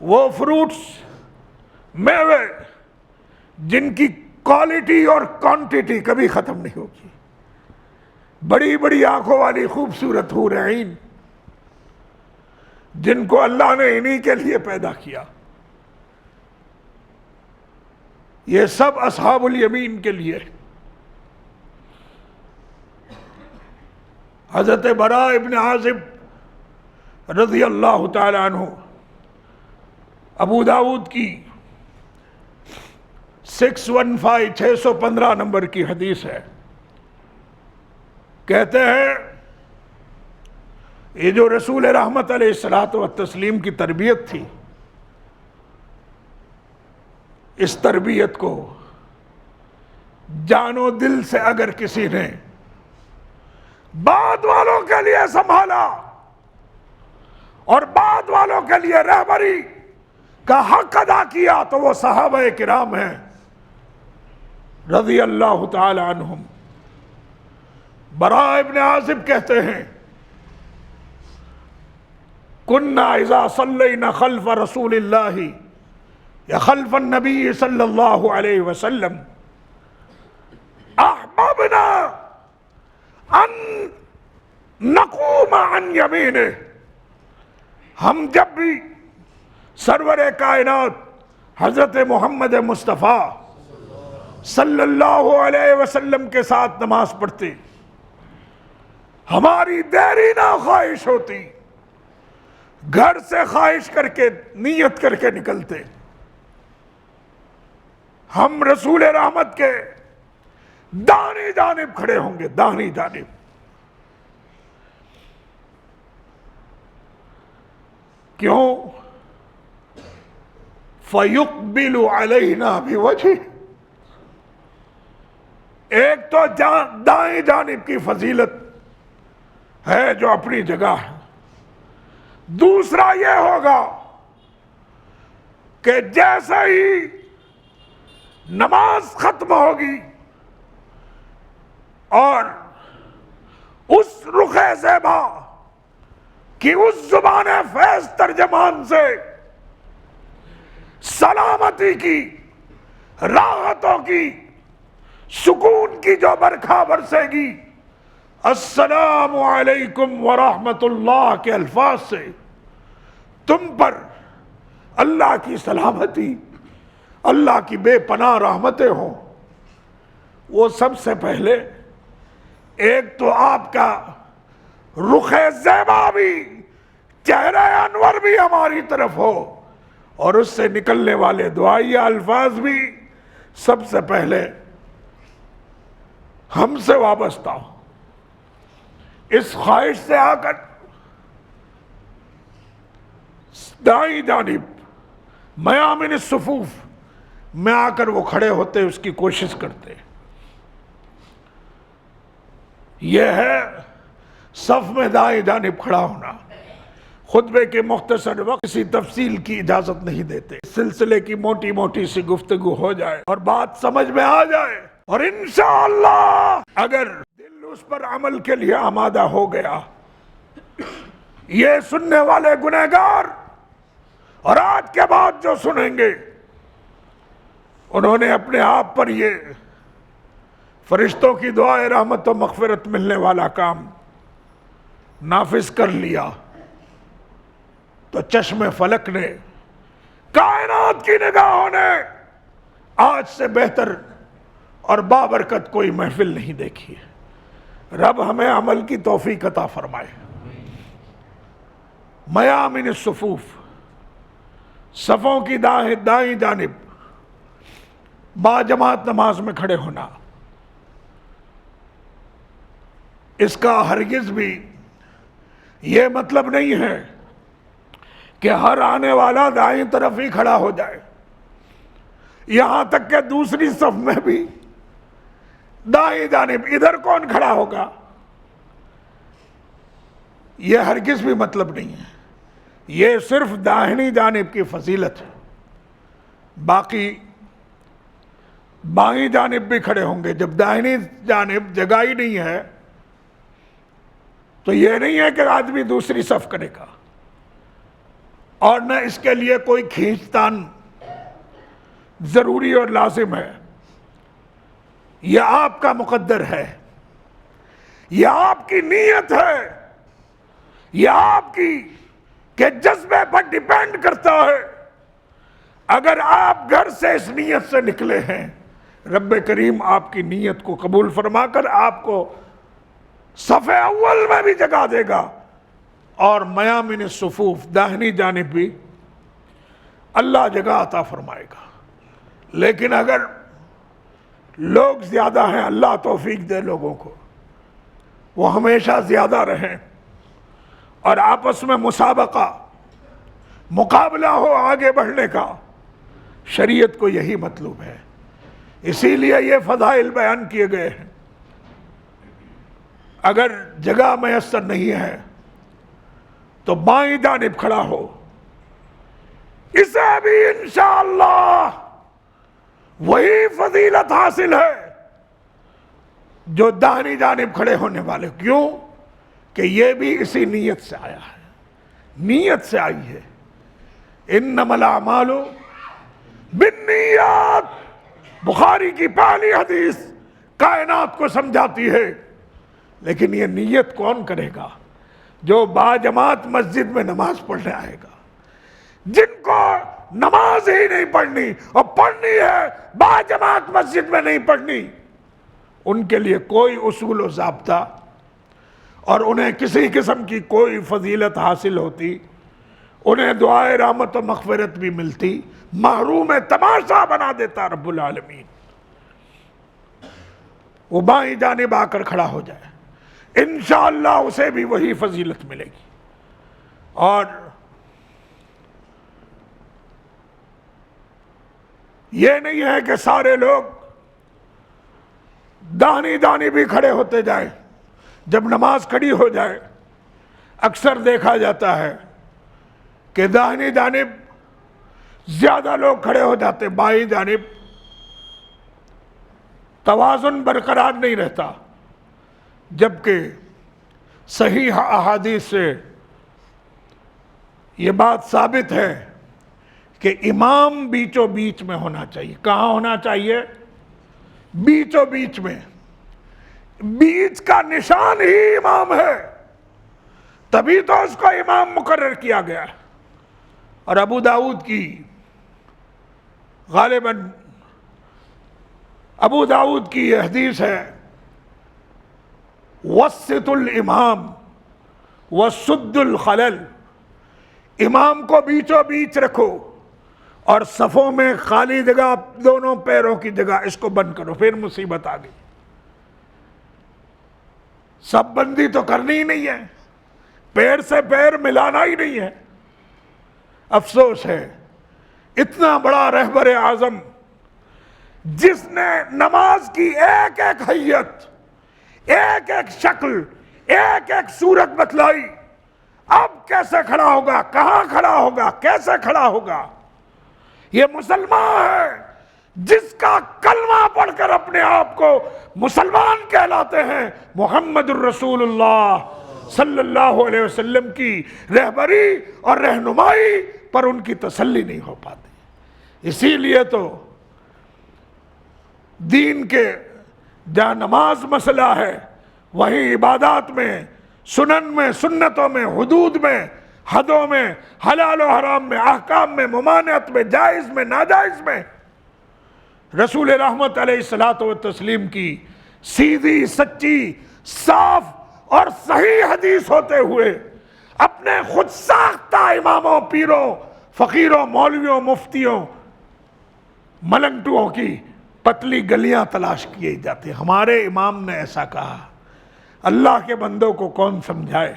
وہ فروٹس، میوے جن کی کوالٹی اور کوانٹٹی کبھی ختم نہیں ہوگی، بڑی بڑی آنکھوں والی خوبصورت حور عین جن کو اللہ نے انہی کے لیے پیدا کیا، یہ سب اصحاب الیمین کے لیے۔ حضرت براء ابن عازب رضی اللہ تعالی عنہ، ابو داؤد کی 615 نمبر کی حدیث ہے، کہتے ہیں یہ جو رسول رحمت علیہ الصلوۃ والتسلیم کی تربیت تھی، اس تربیت کو جان و دل سے اگر کسی نے بعد والوں کے لیے سنبھالا اور بعد والوں کے لیے رہبری کا حق ادا کیا تو وہ صحابہ کرام ہیں رضی اللہ تعالی عنہم۔ براء ابن عازب کہتے ہیں کننا اذا صلینا خلف رسول اللہ یا خلف النبی صلی اللہ علیہ وسلم احببنا ان نقوم عن یمینہ، ہم جب بھی سرور کائنات حضرت محمد مصطفیٰ صلی اللہ علیہ وسلم کے ساتھ نماز پڑھتے، ہماری دیری نہ خواہش ہوتی، گھر سے خواہش کر کے نیت کر کے نکلتے، ہم رسول رحمت کے دائیں جانب کھڑے ہوں گے، دائیں جانب۔ کیوں؟ فَيُقْبِلُ عَلَيْنَا بِوَجْهِ، ایک تو دائیں جانب کی فضیلت ہے جو اپنی جگہ ہے، دوسرا یہ ہوگا کہ جیسے ہی نماز ختم ہوگی اور اس رخ زیبا کہ اس زبان فیض ترجمان سے سلامتی کی، راحتوں کی، سکون کی جو برکھا برسے گی، السلام علیکم ورحمت اللہ کے الفاظ سے تم پر اللہ کی سلامتی، اللہ کی بے پناہ رحمتیں ہوں، وہ سب سے پہلے ایک تو آپ کا رخ زیبا بھی، چہرہ انور بھی ہماری طرف ہو، اور اس سے نکلنے والے دعائیہ الفاظ بھی سب سے پہلے ہم سے وابستہ ہو۔ اس خواہش سے آ کر دائیں جانب میامن الصفوف میں آ کر وہ کھڑے ہوتے، اس کی کوشش کرتے۔ یہ ہے صف میں دائیں جانب کھڑا ہونا۔ خطبے کے مختصر وقت کسی تفصیل کی اجازت نہیں دیتے، اس سلسلے کی موٹی موٹی سی گفتگو ہو جائے اور بات سمجھ میں آ جائے، اور انشاءاللہ اگر دل اس پر عمل کے لیے آمادہ ہو گیا، یہ سننے والے گنہگار اور آج کے بعد جو سنیں گے، انہوں نے اپنے آپ پر یہ فرشتوں کی دعائے رحمت و مغفرت ملنے والا کام نافذ کر لیا، تو چشم فلک نے، کائنات کی نگاہوں نے آج سے بہتر اور بابرکت کوئی محفل نہیں دیکھی ہے۔ رب ہمیں عمل کی توفیق عطا فرمائے۔ میامن الصفوف، صفوں کی دائیں جانب با جماعت نماز میں کھڑے ہونا، اس کا ہرگز بھی یہ مطلب نہیں ہے کہ ہر آنے والا دائیں طرف ہی کھڑا ہو جائے، یہاں تک کہ دوسری صف میں بھی دائیں جانب ادھر کون کھڑا ہوگا، یہ ہرگز بھی مطلب نہیں ہے۔ یہ صرف داہنی جانب کی فضیلت ہے، باقی بائیں جانب بھی کھڑے ہوں گے۔ جب داہنی جانب جگہ ہی نہیں ہے تو یہ نہیں ہے کہ آدمی دوسری صف کرے گا، اور نہ اس کے لیے کوئی کھینچتان ضروری اور لازم ہے۔ یہ آپ کا مقدر ہے، یہ آپ کی نیت ہے، یہ آپ کی کہ جذبے پر ڈیپینڈ کرتا ہے۔ اگر آپ گھر سے اس نیت سے نکلے ہیں، رب کریم آپ کی نیت کو قبول فرما کر آپ کو صف اول میں بھی جگہ دے گا، اور میامن الصفوف داہنی جانب بھی اللہ جگہ عطا فرمائے گا۔ لیکن اگر لوگ زیادہ ہیں، اللہ توفیق دے لوگوں کو، وہ ہمیشہ زیادہ رہیں اور آپس میں مسابقہ، مقابلہ ہو آگے بڑھنے کا، شریعت کو یہی مطلوب ہے۔ اسی لیے یہ فضائل بیان کیے گئے ہیں۔ اگر جگہ میسر نہیں ہے تو بائیں جانب کھڑا ہو. اسے بھی انشاءاللہ وہی فضیلت حاصل ہے جو داہنی جانب کھڑے ہونے والے. کیوں کہ یہ بھی اسی نیت سے آیا ہے, نیت سے آئی ہے. انما الاعمال بالنیات, بخاری کی پہلی حدیث کائنات کو سمجھاتی ہے. لیکن یہ نیت کون کرے گا؟ جو باجماعت مسجد میں نماز پڑھنے آئے گا. جن کو نماز ہی نہیں پڑھنی اور پڑھنی ہے باجماعت مسجد میں نہیں پڑھنی, ان کے لیے کوئی اصول و ضابطہ اور انہیں کسی قسم کی کوئی فضیلت حاصل ہوتی, انہیں دعائے رحمت و مغفرت بھی ملتی, محروم تماشا بنا دیتا رب العالمین. وہ بائیں جانب آ کر کھڑا ہو جائے, انشاءاللہ اسے بھی وہی فضیلت ملے گی. اور یہ نہیں ہے کہ سارے لوگ داہنی جانب بھی کھڑے ہوتے جائیں. جب نماز کھڑی ہو جائے اکثر دیکھا جاتا ہے کہ داہنی جانب زیادہ لوگ کھڑے ہو جاتے, بائیں جانب توازن برقرار نہیں رہتا. جبکہ صحیح احادیث سے یہ بات ثابت ہے کہ امام بیچوں بیچ میں ہونا چاہیے. کہاں ہونا چاہیے؟ بیچوں بیچ میں. بیچ کا نشان ہی امام ہے, تبھی تو اس کو امام مقرر کیا گیا. اور ابو داؤد کی غالباً ابو داؤد کی یہ حدیث ہے, وسط الامام وسد الخلل, امام کو بیچوں بیچ رکھو اور صفوں میں خالی جگہ, دونوں پیروں کی جگہ اس کو بند کرو. پھر مصیبت آ گئی. سب بندی تو کرنی ہی نہیں ہے, پیر سے پیر ملانا ہی نہیں ہے. افسوس ہے اتنا بڑا رہبر اعظم جس نے نماز کی ایک ایک حیت, ایک ایک شکل, ایک ایک صورت بتلائی, اب کیسے کھڑا ہوگا, کہاں کھڑا ہوگا, کیسے کھڑا ہوگا. یہ مسلمان ہے جس کا کلمہ پڑھ کر اپنے آپ کو مسلمان کہلاتے ہیں. محمد الرسول اللہ صلی اللہ علیہ وسلم کی رہبری اور رہنمائی پر ان کی تسلی نہیں ہو پاتی. اسی لیے تو دین کے جہاں نماز مسئلہ ہے وہیں عبادات میں, سنن میں, سنتوں میں, حدود میں, حدوں میں, حلال و حرام میں, احکام میں, ممانعت میں, جائز میں, ناجائز میں رسول رحمت علیہ الصلوۃ والتسلیم کی سیدھی, سچی, صاف اور صحیح حدیث ہوتے ہوئے اپنے خود ساختہ اماموں, پیروں, فقیروں, مولویوں, مفتیوں, ملنگٹوؤں کی پتلی گلیاں تلاش کیے جاتے. ہمارے امام نے ایسا کہا. اللہ کے بندوں کو کون سمجھائے؟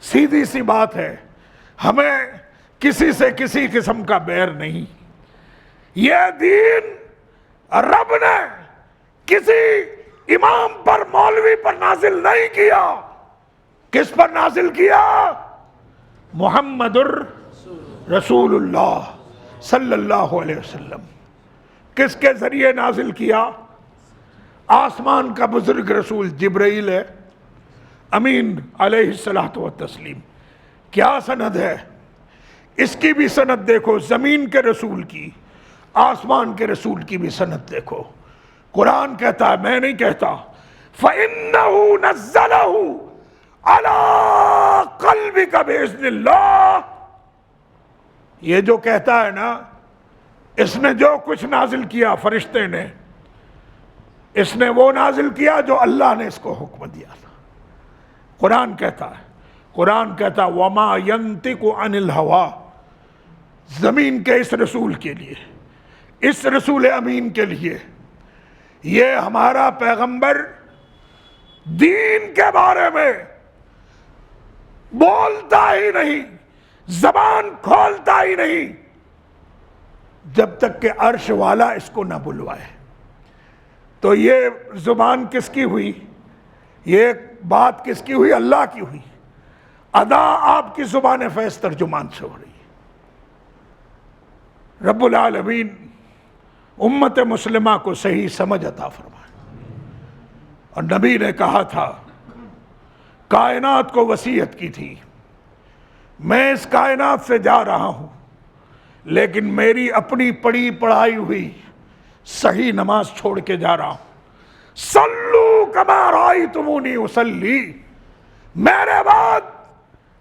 سیدھی سی بات ہے, ہمیں کسی سے کسی قسم کا بیر نہیں. یہ دین رب نے کسی امام پر, مولوی پر نازل نہیں کیا. کس پر نازل کیا؟ محمد الرسول اللہ صلی اللہ علیہ وسلم. کس کے ذریعے نازل کیا؟ آسمان کا بزرگ رسول جبرائیل ہے امین علیہ الصلوۃ والتسلیم. کیا سند ہے اس کی بھی سند دیکھو, زمین کے رسول کی, آسمان کے رسول کی بھی سند دیکھو. قرآن کہتا ہے, میں نہیں کہتا, فَإِنَّهُ نَزَّلَهُ عَلَىٰ قَلْبِكَ بِإِذْنِ اللَّهِ. یہ جو کہتا ہے نا, اس نے جو کچھ نازل کیا فرشتے نے, اس نے وہ نازل کیا جو اللہ نے اس کو حکم دیا تھا. قرآن کہتا ہے, قرآن کہتا وَمَا يَنْتِقُ عَنِ الْهَوَىٰ. زمین کے اس رسول کے لیے, اس رسول امین کے لیے, یہ ہمارا پیغمبر دین کے بارے میں بولتا ہی نہیں, زبان کھولتا ہی نہیں جب تک کہ عرش والا اس کو نہ بلوائے. تو یہ زبان کس کی ہوئی؟ یہ بات کس کی ہوئی؟ اللہ کی ہوئی، ادا آپ کی زبان فیض ترجمان سے ہو رہی ہے۔ رب العالمین امت مسلمہ کو صحیح سمجھ عطا فرمائے۔ اور نبی نے کہا تھا، کائنات کو وصیت کی تھی، میں اس کائنات سے جا رہا ہوں لیکن میری اپنی پڑھی پڑھائی ہوئی صحیح نماز چھوڑ کے جا رہا ہوں۔ صلو کما رأیتمونی اصلی، میرے بعد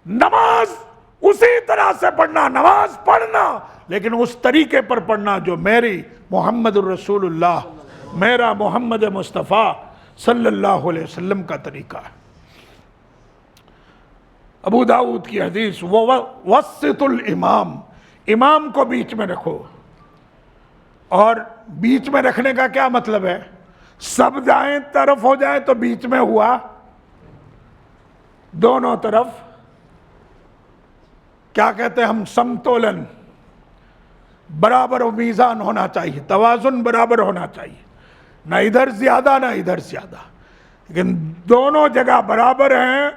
نماز اسی طرح سے پڑھنا، نماز پڑھنا لیکن اس طریقے پر پڑھنا جو میری محمد الرسول اللہ، میرا محمد مصطفیٰ صلی اللہ علیہ وسلم کا طریقہ ہے۔ ابو داؤد کی حدیث، وسط الامام، امام کو بیچ میں رکھو۔ اور بیچ میں رکھنے کا کیا مطلب ہے؟ سب دائیں طرف ہو جائیں تو بیچ میں ہوا دونوں طرف، کیا کہتے ہیں ہم، سمتولن، برابر و میزان ہونا چاہیے، توازن برابر ہونا چاہیے، نہ ادھر زیادہ نہ ادھر زیادہ، لیکن دونوں جگہ برابر ہیں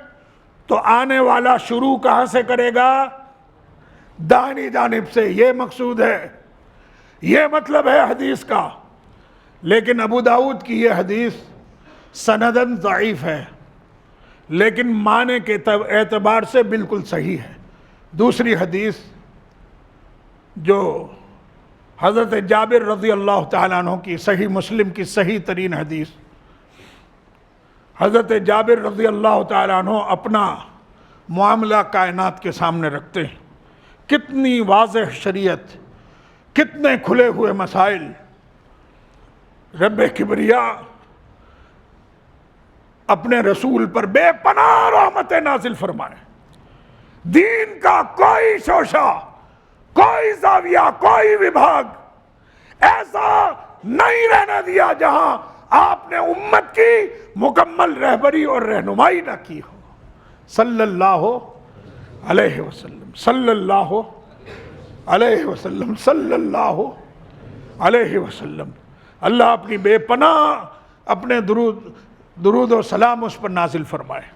تو آنے والا شروع کہاں سے کرے گا؟ داہنی جانب سے۔ یہ مقصود ہے، یہ مطلب ہے حدیث کا۔ لیکن ابو داؤد کی یہ حدیث سنداً ضعیف ہے لیکن معنی کے اعتبار سے بالکل صحیح ہے۔ دوسری حدیث جو حضرت جابر رضی اللہ تعالیٰ عنہ کی، صحیح مسلم کی صحیح ترین حدیث، حضرت جابر رضی اللہ تعالیٰ عنہ اپنا معاملہ کائنات کے سامنے رکھتے ہیں، کتنی واضح شریعت، کتنے کھلے ہوئے مسائل۔ رب کبریا اپنے رسول پر بے پناہ رحمت نازل فرمائے، دین کا کوئی شعشہ، کوئی زاویہ، کوئی وبھاگ ایسا نہیں رہنے دیا جہاں آپ نے امت کی مکمل رہبری اور رہنمائی نہ کی ہو، صلی اللہ علیہ وسلم، صلی اللہ علیہ وسلم، صلی اللہ علیہ وسلم۔ اللہ اپنی بے پناہ اپنے درود و سلام اس پر نازل فرمائے۔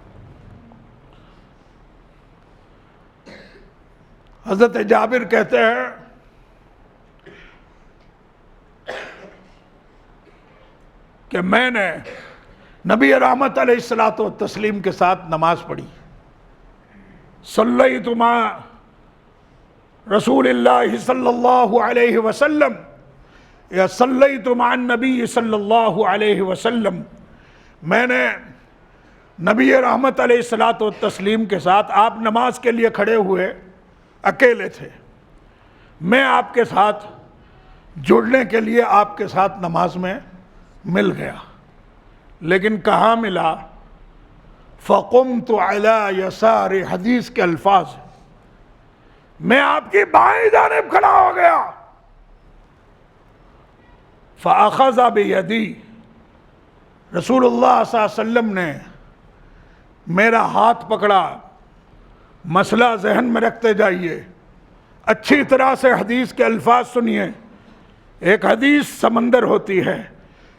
حضرت جابر کہتے ہیں کہ میں نے نبی رحمت علیہ الصلوۃ والتسلیم کے ساتھ نماز پڑھی، صلیت مع رسول اللہ صلی اللہ علیہ وسلم یا صلیت مع النبی صلی اللہ علیہ وسلم، میں نے نبی رحمت علیہ الصلوۃ والتسلیم کے ساتھ، آپ نماز کے لیے کھڑے ہوئے، اکیلے تھے، میں آپ کے ساتھ جڑنے کے لیے آپ کے ساتھ نماز میں مل گیا، لیکن کہاں ملا؟ فَقُمْتُ عَلَى يَسَارِ، حدیث کے الفاظ، میں آپ کی بائیں جانب کھڑا ہو گیا، فَأَخَذَ بِيَدِي، رسول اللہ صلی اللہ علیہ وسلم نے میرا ہاتھ پکڑا۔ مسئلہ ذہن میں رکھتے جائیے، اچھی طرح سے حدیث کے الفاظ سنیے۔ ایک حدیث سمندر ہوتی ہے،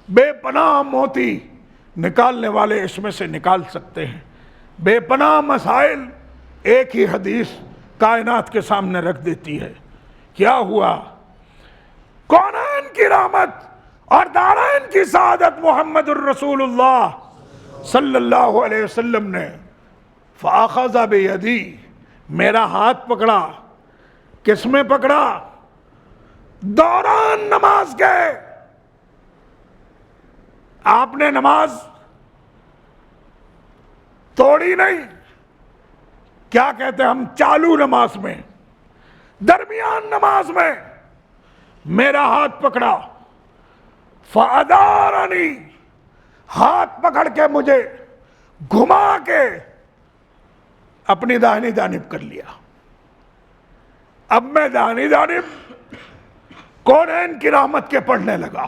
بے پناہ موتی نکالنے والے اس میں سے نکال سکتے ہیں، بے پناہ مسائل ایک ہی حدیث کائنات کے سامنے رکھ دیتی ہے۔ کیا ہوا؟ کونین کی رحمت اور دارین کی سعادت محمد الرسول اللہ صلی اللہ علیہ وسلم نے فَأَخَذَ بِيَدِي، میرا ہاتھ پکڑا۔ کس میں پکڑا؟ دوران نماز کے۔ آپ نے نماز توڑی نہیں، کیا کہتے ہیں ہم، چالو نماز میں، درمیان نماز میں میرا ہاتھ پکڑا، فَأَدَارَنِي، ہاتھ پکڑ کے مجھے گھما کے اپنی داہنی جانب کر لیا۔ اب میں داہنی جانب کونین کی رحمت کے پڑھنے لگا۔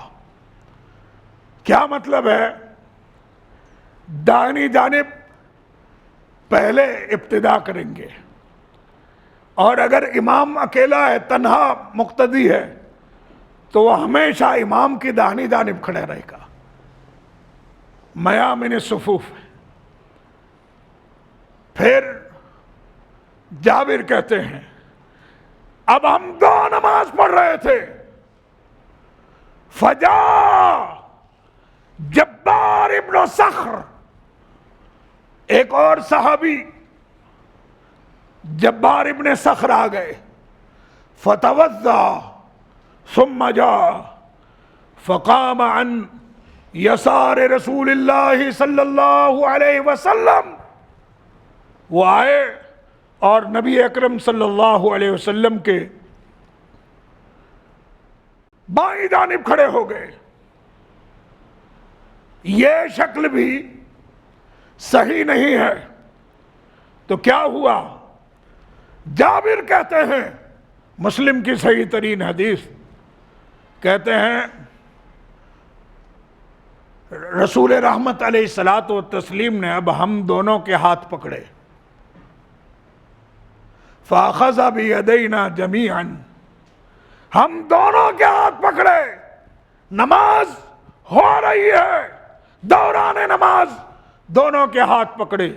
کیا مطلب ہے؟ داہنی جانب پہلے ابتدا کریں گے، اور اگر امام اکیلا ہے، تنہا مقتدی ہے، تو وہ ہمیشہ امام کی داہنی جانب کھڑے رہے گا، میامن الصفوف۔ پھر جابر کہتے ہیں اب ہم 2 نماز پڑھ رہے تھے، فجا جبار ابن صخر، ایک اور صحابی جبار ابن صخر آ گئے، فتوضا ثم جاء فقام عن یسار رسول اللہ صلی اللہ علیہ وسلم، وہ آئے اور نبی اکرم صلی اللہ علیہ وسلم کے بائیں جانب کھڑے ہو گئے۔ یہ شکل بھی صحیح نہیں ہے، تو کیا ہوا؟ جابر کہتے ہیں، مسلم کی صحیح ترین حدیث، کہتے ہیں رسول رحمت علیہ الصلوۃ والتسلیم نے اب ہم دونوں کے ہاتھ پکڑے، فَأَخَذَ بِيَدَيْنَا جَمِيعًا، ہم دونوں کے ہاتھ پکڑے، نماز ہو رہی ہے، دوران نماز دونوں کے ہاتھ پکڑے،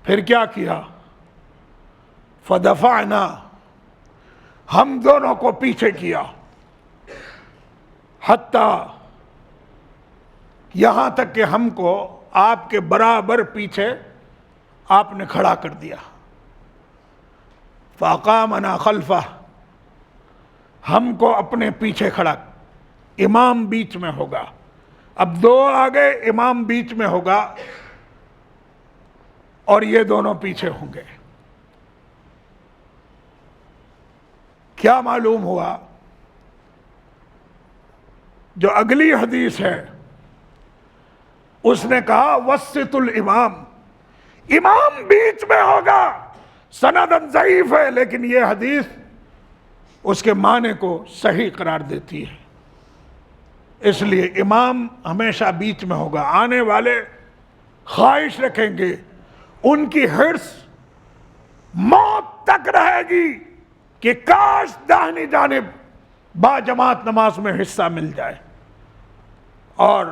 پھر کیا کیا؟ فَدَفَعْنَا، ہم دونوں کو پیچھے کیا، حتیٰ یہاں تک کہ ہم کو آپ کے برابر پیچھے آپ نے کھڑا کر دیا، فَأَقَامَنَا خَلْفَهُ، ہم کو اپنے پیچھے کھڑا، امام بیچ میں ہوگا، اب 2 آگے، امام بیچ میں ہوگا اور یہ دونوں پیچھے ہوں گے۔ کیا معلوم ہوا؟ جو اگلی حدیث ہے اس نے کہا وسط الامام، امام بیچ میں ہوگا، سندن ضعیف ہے لیکن یہ حدیث اس کے معنی کو صحیح قرار دیتی ہے، اس لیے امام ہمیشہ بیچ میں ہوگا۔ آنے والے خواہش رکھیں گے، ان کی حرص موت تک رہے گی کہ کاش داہنی جانب با جماعت نماز میں حصہ مل جائے، اور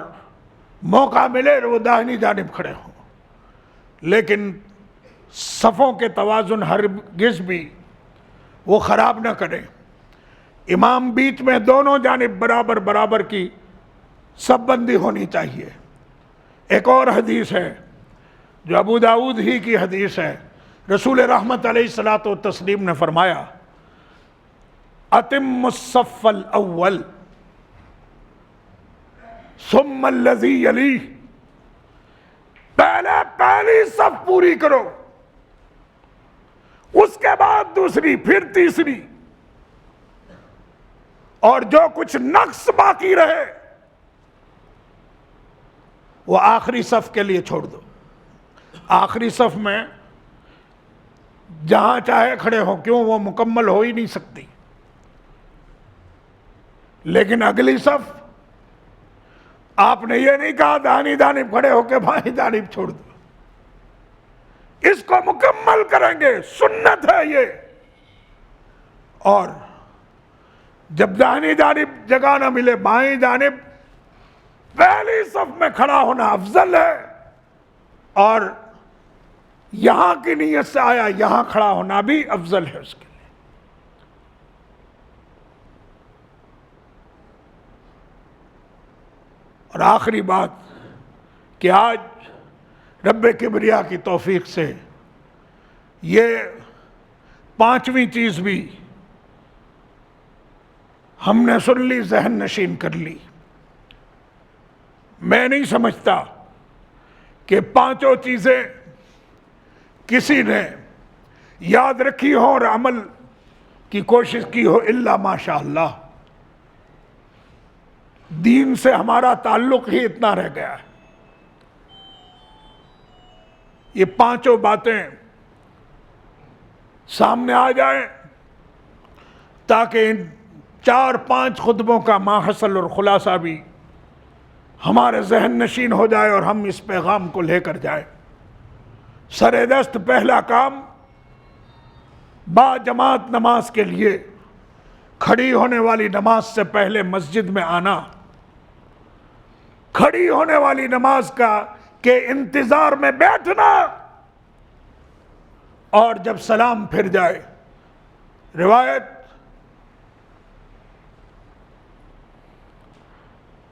موقع ملے وہ داہنی جانب کھڑے ہوں، لیکن صفوں کے توازن ہرگز بھی وہ خراب نہ کریں، امام بیچ میں، دونوں جانب برابر برابر کی سب بندی ہونی چاہیے۔ ایک اور حدیث ہے جو ابو داؤد ہی کی حدیث ہے، رسول رحمت علیہ الصلوۃ والتسلیم نے فرمایا اتم الصف الاول ثم الذی یلیہ، پہلی صف پوری کرو، اس کے بعد دوسری، پھر تیسری، اور جو کچھ نقص باقی رہے وہ آخری صف کے لیے چھوڑ دو۔ آخری صف میں جہاں چاہے کھڑے ہو، کیوں وہ مکمل ہو ہی نہیں سکتی، لیکن اگلی صف آپ نے یہ نہیں کہا داہنی جانب کھڑے ہو کے بائیں جانب چھوڑ دو، اس کو مکمل کریں گے، سنت ہے یہ۔ اور جب داہنی جانب جگہ نہ ملے، بائیں جانب پہلی صف میں کھڑا ہونا افضل ہے، اور یہاں کی نیت سے آیا یہاں کھڑا ہونا بھی افضل ہے اس کے لیے۔ اور آخری بات کہ آج رب کبریا کی توفیق سے یہ 5ویں چیز بھی ہم نے سن لی، ذہن نشین کر لی۔ میں نہیں سمجھتا کہ 5 چیزیں کسی نے یاد رکھی ہو اور عمل کی کوشش کی ہو الا ماشاء اللہ۔ دین سے ہمارا تعلق ہی اتنا رہ گیا ہے۔ یہ 5 باتیں سامنے آ جائیں تاکہ ان 4-5 خطبوں کا ماحصل اور خلاصہ بھی ہمارے ذہن نشین ہو جائے اور ہم اس پیغام کو لے کر جائیں۔ سر دست پہلا کام، با جماعت نماز کے لیے کھڑی ہونے والی نماز سے پہلے مسجد میں آنا، کھڑی ہونے والی نماز کا کے انتظار میں بیٹھنا، اور جب سلام پھر جائے، روایت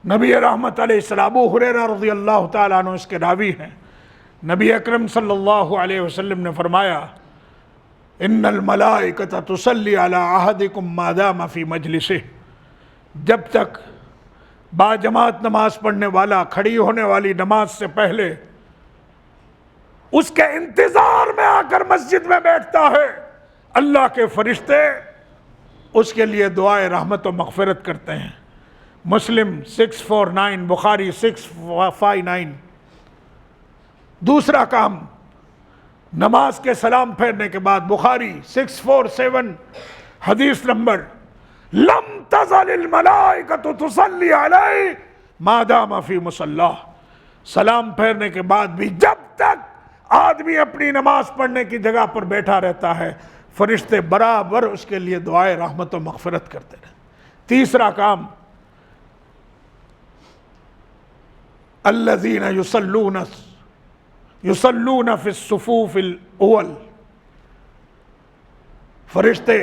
نبی رحمت علیہ السلام ابو ہریرہ رضی اللہ تعالیٰ عنہ اس کے راوی ہیں، نبی اکرم صلی اللہ علیہ وسلم نے فرمایا ان الملائکۃ تصلی علی احدکم ما دام فی مجلسہ، جب تک باجماعت نماز پڑھنے والا کھڑی ہونے والی نماز سے پہلے اس کے انتظار میں آ کر مسجد میں بیٹھتا ہے، اللہ کے فرشتے اس کے لیے دعائے رحمت و مغفرت کرتے ہیں۔ مسلم 649، بخاری 659۔ دوسرا کام، نماز کے سلام پھیرنے کے بعد بخاری 647 حدیث نمبر، لم تزل الملائکۃ تصلی علیہ ما دام فی مصلاہ، سلام پھیرنے کے بعد بھی جب تک آدمی اپنی نماز پڑھنے کی جگہ پر بیٹھا رہتا ہے، فرشتے برابر اس کے لیے دعائے رحمت و مغفرت کرتے ہیں۔ تیسرا کام، الذین یصلون فی الصفوف الاول، فرشتے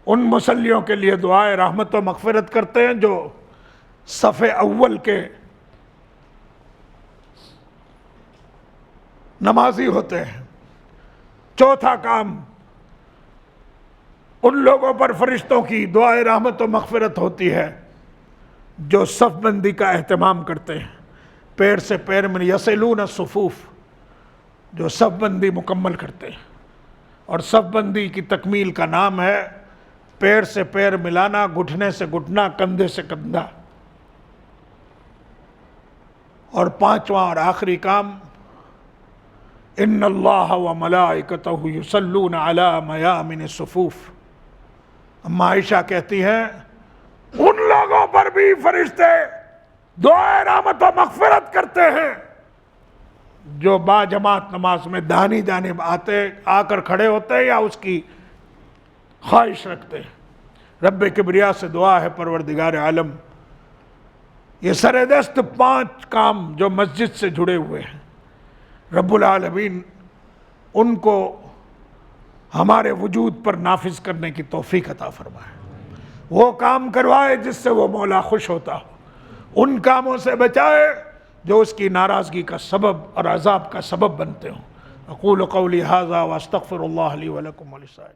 ان مصلیوں کے لیے دعائے رحمت و مغفرت کرتے ہیں جو صف اول کے نمازی ہوتے ہیں۔ چوتھا کام، ان لوگوں پر فرشتوں کی دعائے رحمت و مغفرت ہوتی ہے جو صف بندی کا اہتمام کرتے ہیں، پیر سے پیر میں یصلون الصفوف، جو صف بندی مکمل کرتے ہیں۔ اور صف بندی کی تکمیل کا نام ہے پیر سے پیر ملانا، گھٹنے سے گھٹنا، کندھے سے کندھا۔ اور پانچواں اور آخری کام، ان اللہ وملائکتہ یصلون علی میامن الصفوف، اما عائشہ کہتی ہیں ان لوگوں پر بھی فرشتے دعائے رحمت و مغفرت کرتے ہیں جو با جماعت نماز میں دہنی جانب آ کر کھڑے ہوتے ہیں یا اس کی خواہش رکھتے ہیں۔ رب کبریا سے دعا ہے پروردگار عالم، یہ سر دست 5 کام جو مسجد سے جڑے ہوئے ہیں، رب العالمین ان کو ہمارے وجود پر نافذ کرنے کی توفیق عطا فرمائے، وہ کام کروائے جس سے وہ مولا خوش ہوتا ہو، ان کاموں سے بچائے جو اس کی ناراضگی کا سبب اور عذاب کا سبب بنتے ہوں۔ اقول قولی ھذا واستغفر اللہ لی ولکم ولسائر